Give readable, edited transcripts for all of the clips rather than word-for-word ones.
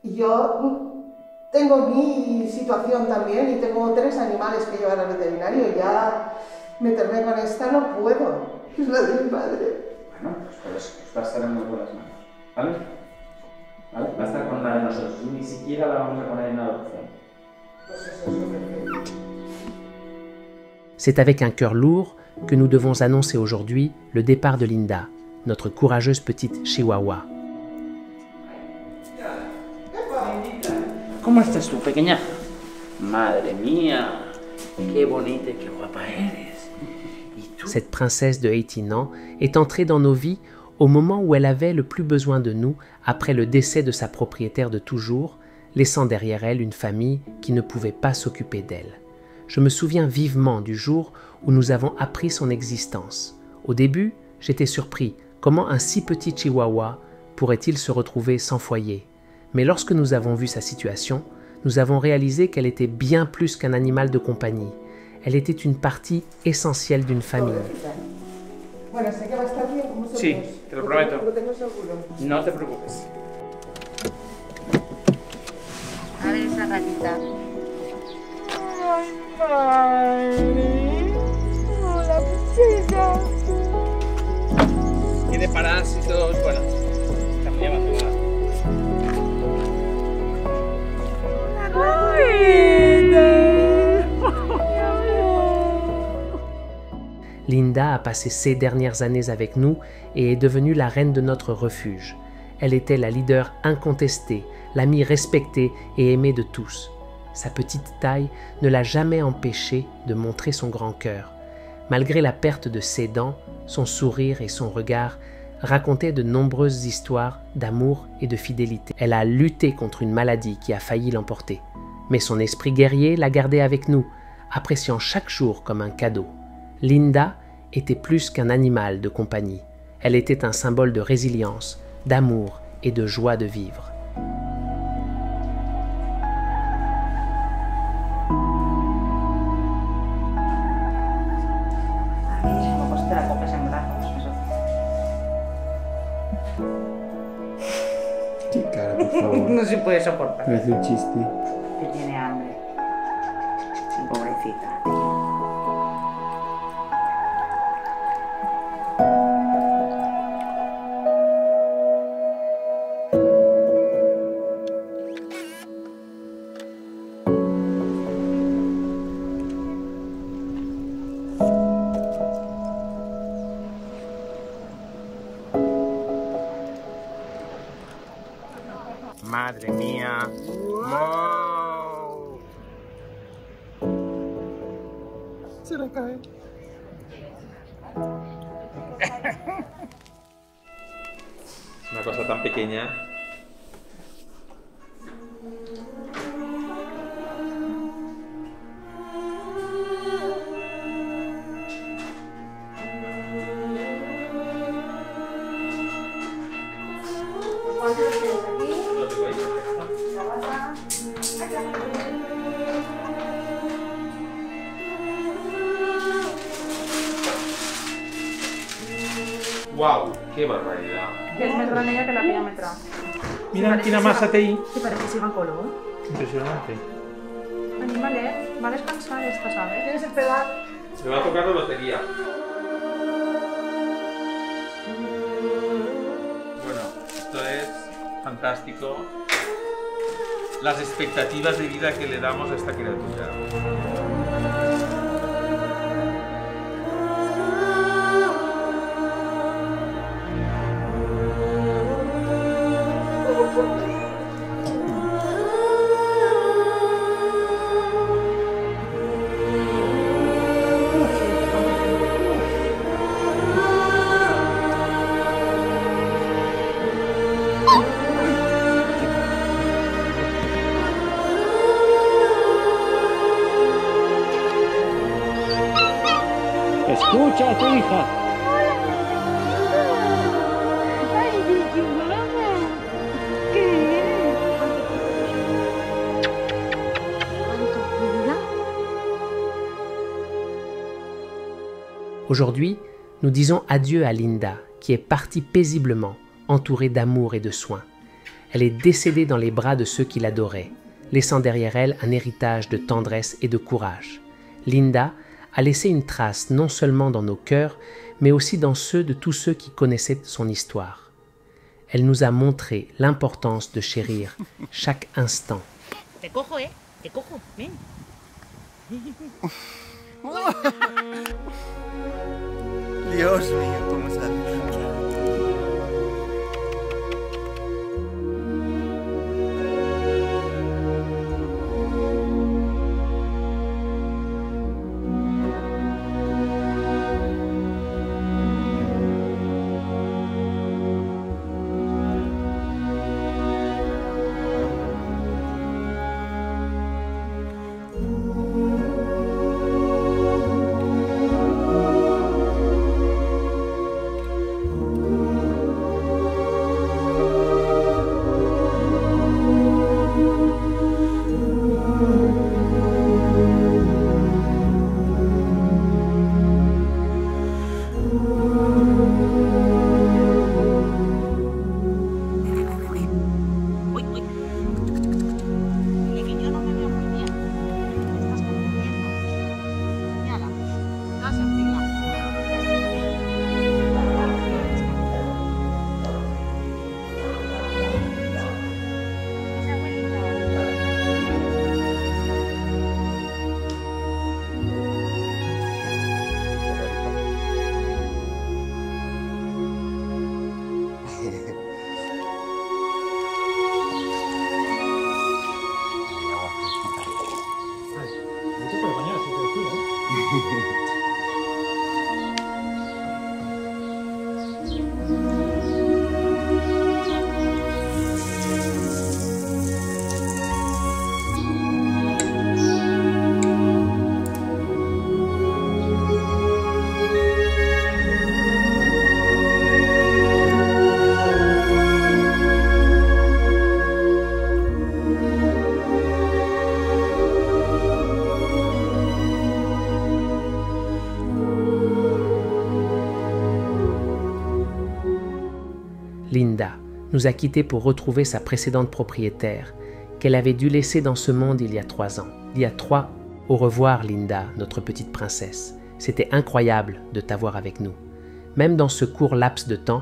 Yo tengo mi situación también y tengo 3 animales que llevar al veterinario y ya meterme con esta no puedo. Es la de mi madre. Bueno, pues va a estar en muy buenas manos, ¿vale? ¿Vale? Va a estar con una de nosotros, ni siquiera la vamos a poner en adopción. Pues eso es lo perfecto. C'est avec un cœur lourd que nous devons annoncer aujourd'hui le départ de Linda, notre courageuse petite chihuahua. ¿Cómo estás tú, pequeña? Madre mía, qué bonita y qué guapa eres. ¿Y tú? Cette princesse de 18 ans est entrée dans nos vies au moment où elle avait le plus besoin de nous après le décès de sa propriétaire de toujours, laissant derrière elle une famille qui ne pouvait pas s'occuper d'elle. Je me souviens vivement du jour où nous avons appris son existence. Au début, j'étais surpris. Comment un si petit chihuahua pourrait-il se retrouver sans foyer? Mais lorsque nous avons vu sa situation, nous avons réalisé qu'elle était bien plus qu'un animal de compagnie. Elle était une partie essentielle d'une famille. Bueno, sé que va a estar bien con vosotros. Sí, te lo prometo. Lo tengo seguro. No te preocupes. A ver esa gatita. Ay, madre. Hola, princesa. Tiene parásitos, bueno, está muy abandonada. Linda a passé ces dernières années avec nous et est devenue la reine de notre refuge. Elle était la leader incontestée, l'amie respectée et aimée de tous. Sa petite taille ne l'a jamais empêchée de montrer son grand cœur. Malgré la perte de ses dents, son sourire et son regard racontaient de nombreuses histoires d'amour et de fidélité. Elle a lutté contre une maladie qui a failli l'emporter. Mais son esprit guerrier l'a gardée avec nous, appréciant chaque jour comme un cadeau. Linda était plus qu'un animal de compagnie. Elle était un symbole de résilience, d'amour et de joie de vivre. Luego si te la coges en brazos, eso. Qué cara, por favor. No se puede soportar. Parece un chiste. Que tiene hambre. Pobrecita. Madre mía. Wow. Se le cae. Una cosa tan pequeña. Lo tengo ahí, perfecto. ¡Wow! ¡Qué barbaridad! Que és més gran ella que la pilla metre. Mira quina massa té ahí. Sí, parece ginecólogo. Impresionante. Animales, va a descansar esta, ¿sabes? Tienes el pedal. Me va a tocar la lotería. Bueno, esto es fantástico. Las expectativas de vida que le damos a esta criatura. Escucha a tu hija. Aujourd'hui, nous disons adieu à Linda, qui est partie paisiblement, entourée d'amour et de soins. Elle est décédée dans les bras de ceux qui l'adoraient, laissant derrière elle un héritage de tendresse et de courage. Linda a laissé une trace non seulement dans nos cœurs, mais aussi dans ceux de tous ceux qui connaissaient son histoire. Elle nous a montré l'importance de chérir chaque instant. Te cojo, te cojo, ven. Dios mío, cómo sale. Linda nous a quittés pour retrouver sa précédente propriétaire, qu'elle avait dû laisser dans ce monde il y a 3 ans. Il y a 3 au revoir Linda, notre petite princesse. C'était incroyable de t'avoir avec nous. Même dans ce court laps de temps,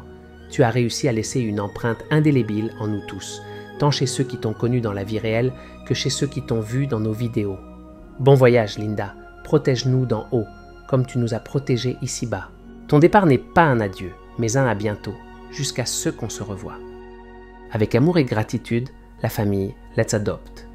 tu as réussi à laisser une empreinte indélébile en nous tous, tant chez ceux qui t'ont connu dans la vie réelle que chez ceux qui t'ont vu dans nos vidéos. Bon voyage Linda, protège-nous d'en haut, comme tu nous as protégés ici-bas. Ton départ n'est pas un adieu, mais un à bientôt, jusqu'à ce qu'on se revoie. Avec amour et gratitude, la famille Let's Adopt.